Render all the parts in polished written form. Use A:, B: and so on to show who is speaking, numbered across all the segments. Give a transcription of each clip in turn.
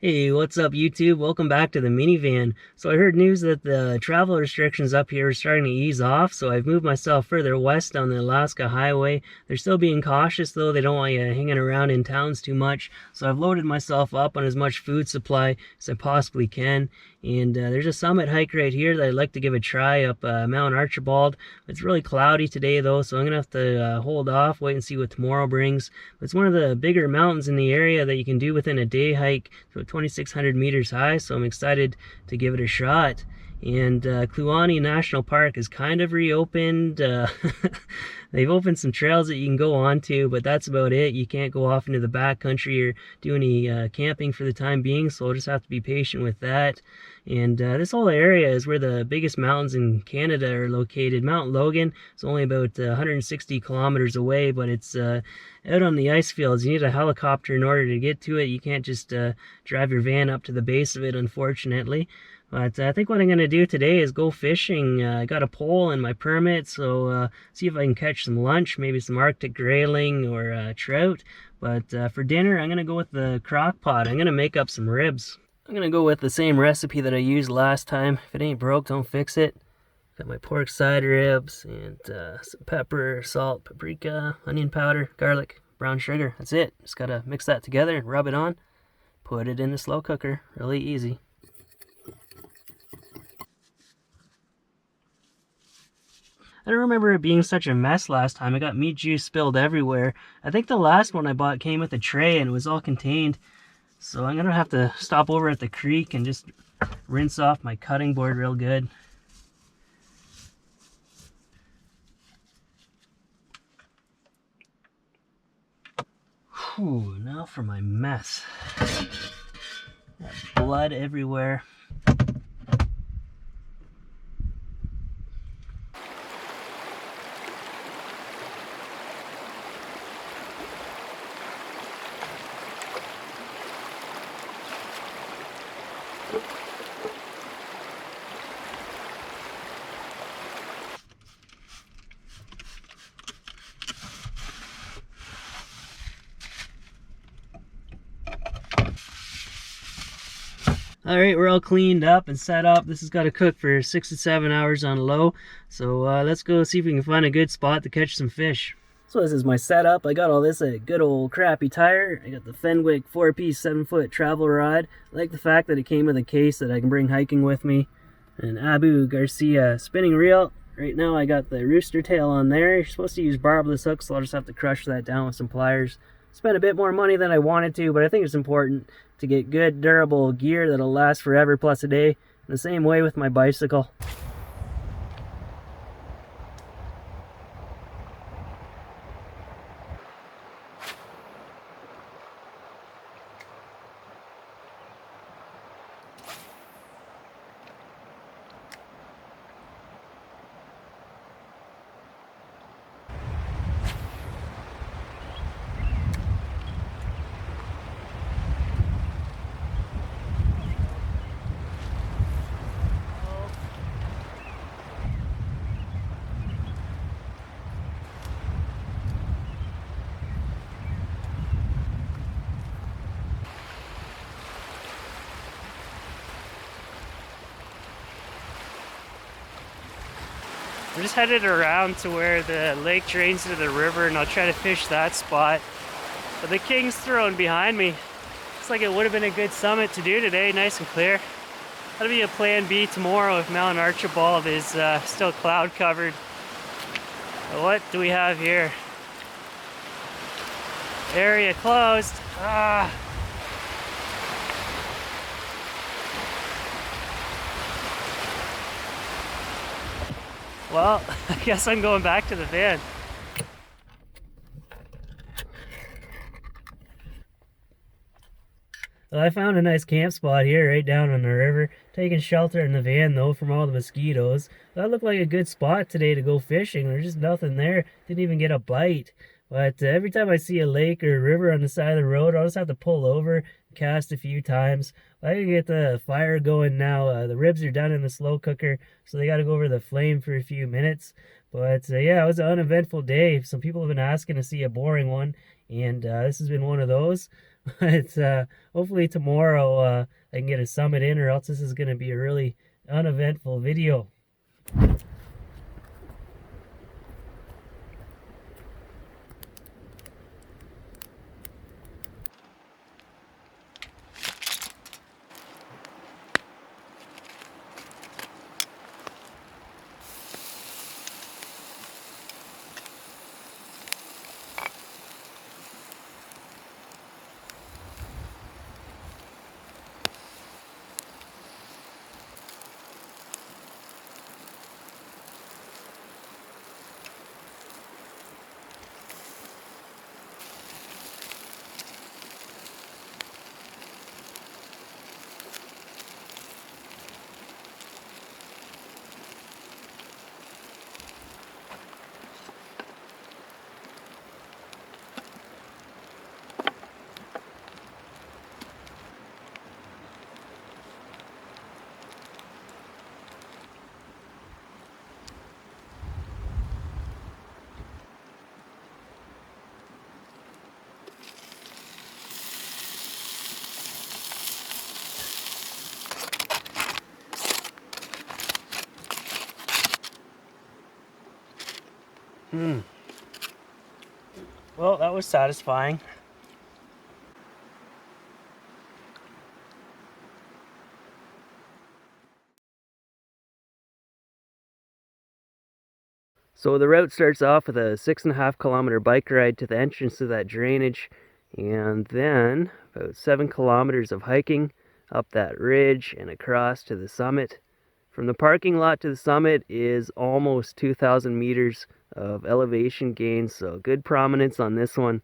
A: Hey, what's up YouTube? Welcome back to the minivan. So I heard news that the travel restrictions up here are starting to ease off, so I've moved myself further west on the Alaska Highway. They're still being cautious though, they don't want you hanging around in towns too much, so I've loaded myself up on as much food supply as I possibly can. And there's a summit hike right here that I'd like to give a try up Mount Archibald. It's really cloudy today though, so I'm gonna have to hold off, wait and see what tomorrow brings. But it's one of the bigger mountains in the area that you can do within a day hike. So 2,600 meters high, so I'm excited to give it a shot. And Kluane National Park is kind of reopened. They've opened some trails that you can go on to, but that's about it. You can't go off into the backcountry or do any camping for the time being, so I'll just have to be patient with that. And this whole area is where the biggest mountains in Canada are located. Mount Logan is only about 160 kilometers away, but it's out on the ice fields. You need a helicopter in order to get to it. You can't just drive your van up to the base of it, unfortunately. But I think what I'm going to do today is go fishing. I got a pole and my permit, so see if I can catch some lunch, maybe some Arctic grayling or trout. But for dinner, I'm going to go with the crock pot. I'm going to make up some ribs. I'm going to go with the same recipe that I used last time. If it ain't broke, don't fix it. Got my pork side ribs and some pepper, salt, paprika, onion powder, garlic, brown sugar. That's it. Just got to mix that together and rub it on. Put it in the slow cooker. Really easy. I don't remember it being such a mess last time. I got meat juice spilled everywhere. I think the last one I bought came with a tray and it was all contained. So I'm going to have to stop over at the creek and just rinse off my cutting board real good. Whew, now for my mess. Got blood everywhere. Alright, we're all cleaned up and set up. This has got to cook for 6 to 7 hours on low. So let's go see if we can find a good spot to catch some fish. So this is my setup. I got all this at Good Old Crappy Tire. I got the Fenwick 4-piece 7-foot travel rod. I like the fact that it came with a case that I can bring hiking with me. An Abu Garcia spinning reel. Right now I got the rooster tail on there. You're supposed to use barbless hooks, so I'll just have to crush that down with some pliers. Spent a bit more money than I wanted to, but I think it's important to get good, durable gear that'll last forever plus a day. The same way with my bicycle. I'm just headed around to where the lake drains into the river, and I'll try to fish that spot. But the King's throwing behind me. Looks like it would have been a good summit to do today, nice and clear. That'll be a plan B tomorrow if Mount Archibald is still cloud covered. But what do we have here? Area closed. Well, I guess I'm going back to the van. Well, I found a nice camp spot here right down on the river. Taking shelter in the van though from all the mosquitoes. That looked like a good spot today to go fishing. There's just nothing there. Didn't even get a bite. But every time I see a lake or a river on the side of the road, I'll just have to pull over, cast a few times. I can get the fire going now. The ribs are done in the slow cooker, so they got to go over the flame for a few minutes. But yeah, it was an uneventful day. Some people have been asking to see a boring one, and this has been one of those. It's hopefully tomorrow I can get a summit in, or else this is going to be a really uneventful video. Well, that was satisfying. So the route starts off with a 6.5 kilometer bike ride to the entrance to that drainage, and then about 7 kilometers of hiking up that ridge and across to the summit. From the parking lot to the summit is almost 2,000 meters of elevation gain, so good prominence on this one.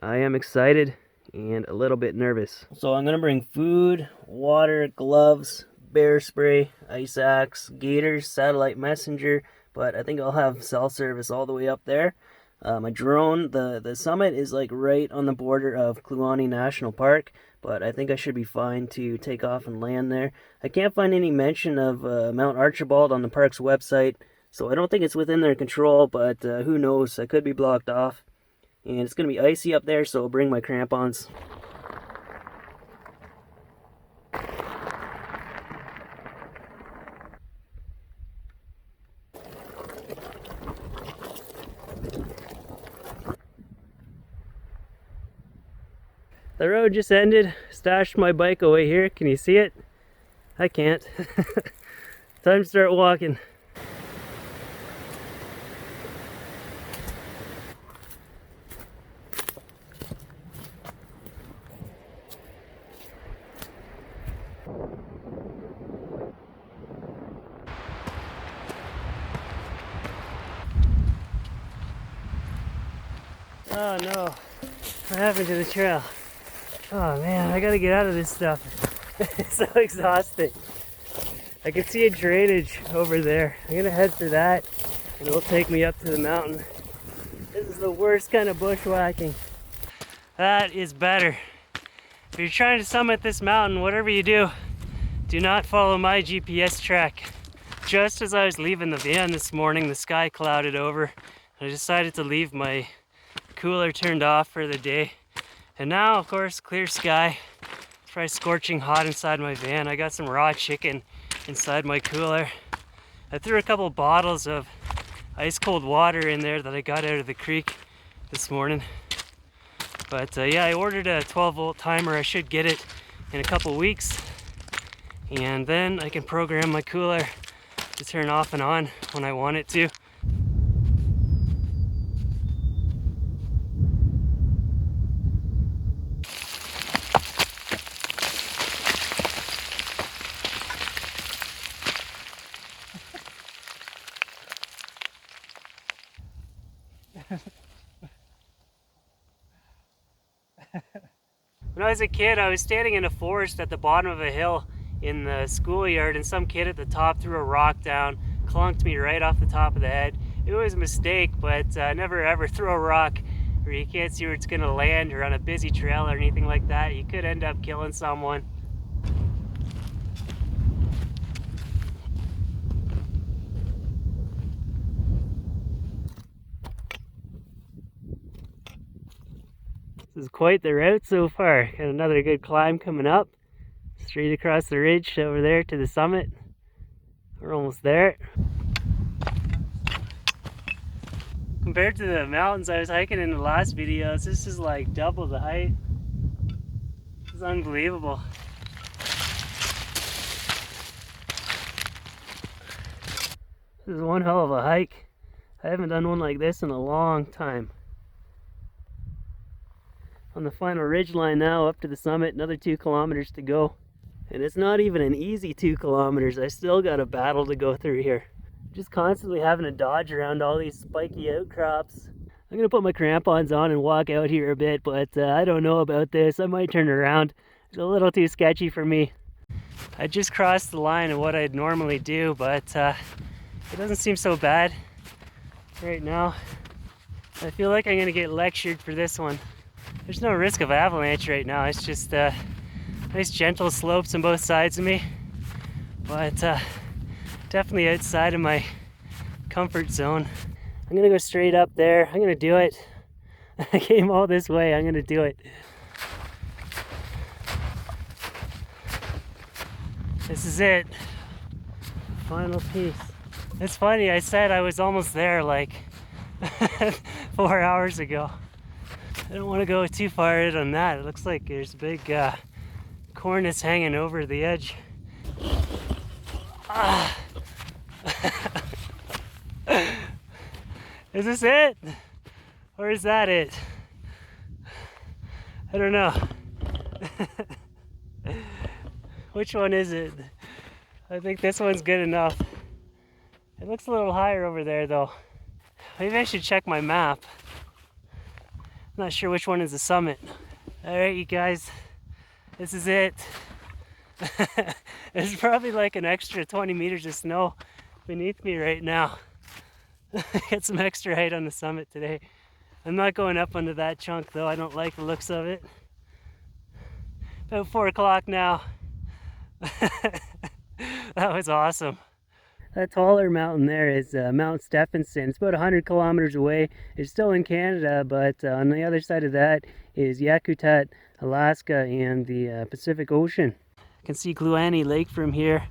A: I am excited and a little bit nervous. So I'm going to bring food, water, gloves, bear spray, ice axe, gaiters, satellite messenger, but I think I'll have cell service all the way up there. My drone, the summit is like right on the border of Kluane National Park, but I think I should be fine to take off and land there. I can't find any mention of Mount Archibald on the park's website, so I don't think it's within their control, but who knows, I could be blocked off. And it's going to be icy up there, so I'll bring my crampons. The road just ended. Stashed my bike away here. Can you see it? I can't. Time to start walking. Oh no, what happened to the trail? Oh man, I gotta get out of this stuff. It's so exhausting. I can see a drainage over there. I'm gonna head for that and it'll take me up to the mountain. This is the worst kind of bushwhacking. That is better. If you're trying to summit this mountain, whatever you do, do not follow my GPS track. Just as I was leaving the van this morning, the sky clouded over. I decided to leave my cooler turned off for the day. And now, of course, clear sky. It's probably scorching hot inside my van. I got some raw chicken inside my cooler. I threw a couple bottles of ice cold water in there that I got out of the creek this morning. But yeah, I ordered a 12-volt timer. I should get it in a couple weeks. And then I can program my cooler to turn off and on when I want it to. When I was a kid, I was standing in a forest at the bottom of a hill in the schoolyard, and some kid at the top threw a rock down, clunked me right off the top of the head. It was a mistake, but never ever throw a rock where you can't see where it's gonna land, or on a busy trail or anything like that. You could end up killing someone. This This is quite the route so far. Got another good climb coming up. Straight across the ridge over there to the summit. We're almost there. Compared to the mountains I was hiking in the last videos, this is like double the height. This is unbelievable. This is one hell of a hike. I haven't done one like this in a long time. On the final ridge line now, up to the summit, another 2 kilometers to go. And it's not even an easy 2 kilometers. I still got a battle to go through here. Just constantly having to dodge around all these spiky outcrops. I'm gonna put my crampons on and walk out here a bit, but I don't know about this. I might turn around. It's a little too sketchy for me. I just crossed the line of what I'd normally do, but it doesn't seem so bad right now. I feel like I'm gonna get lectured for this one. There's no risk of avalanche right now. It's just nice gentle slopes on both sides of me, but definitely outside of my comfort zone. I'm gonna go straight up there. I'm gonna do it. I came all this way. I'm gonna do it. This is it. Final piece. It's funny, I said I was almost there like 4 hours ago. I don't want to go too far in on that. It looks like there's a big cornice hanging over the edge. Is this it? Or is that it? I don't know. Which one is it? I think this one's good enough. It looks a little higher over there though. Maybe I should check my map. I'm not sure which one is the summit. Alright you guys, this is it. There's probably like an extra 20 meters of snow beneath me right now. Get some extra height on the summit today. I'm not going up onto that chunk though, I don't like the looks of it. About 4 o'clock now. That was awesome. That taller mountain there is Mount Stephenson. It's about 100 kilometers away. It's still in Canada, but on the other side of that is Yakutat, Alaska, and the Pacific Ocean. You can see Kluane Lake from here,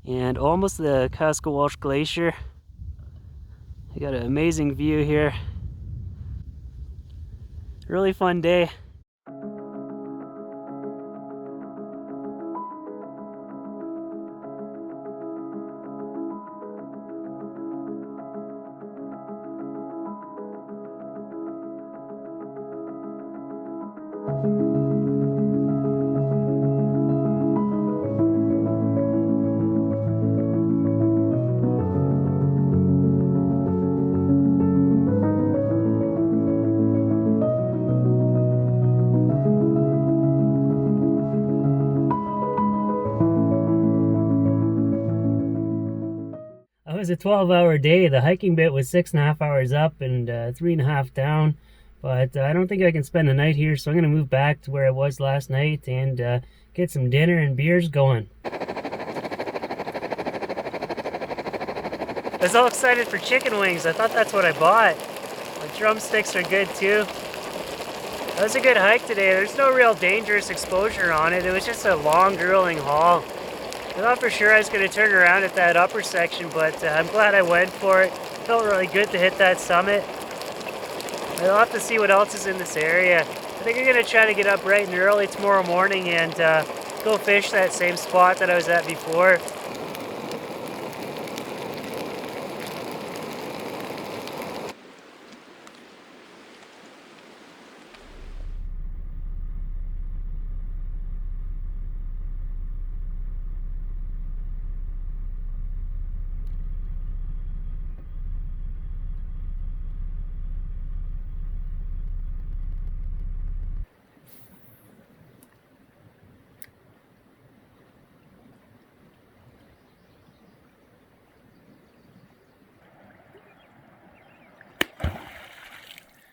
A: and almost the Kaskawalsh Glacier. I got an amazing view here. Really fun day. It was a 12-hour day. The hiking bit was 6.5 hours up and 3.5 down, but I don't think I can spend the night here, so I'm going to move back to where I was last night and get some dinner and beers going. I was all excited for chicken wings. I thought that's what I bought. The drumsticks are good too. That was a good hike today. There's no real dangerous exposure on it. It was just a long, grueling haul. I thought for sure I was going to turn around at that upper section, but I'm glad I went for it. Felt really good to hit that summit. I'll have to see what else is in this area. I think I'm going to try to get up bright and early tomorrow morning and go fish that same spot that I was at before.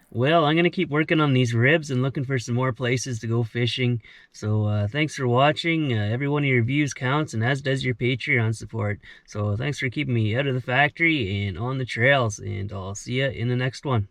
A: Well, I'm going to keep working on these ribs and looking for some more places to go fishing. So thanks for watching. Every one of your views counts, and as does your Patreon support. So thanks for keeping me out of the factory and on the trails, and I'll see you in the next one.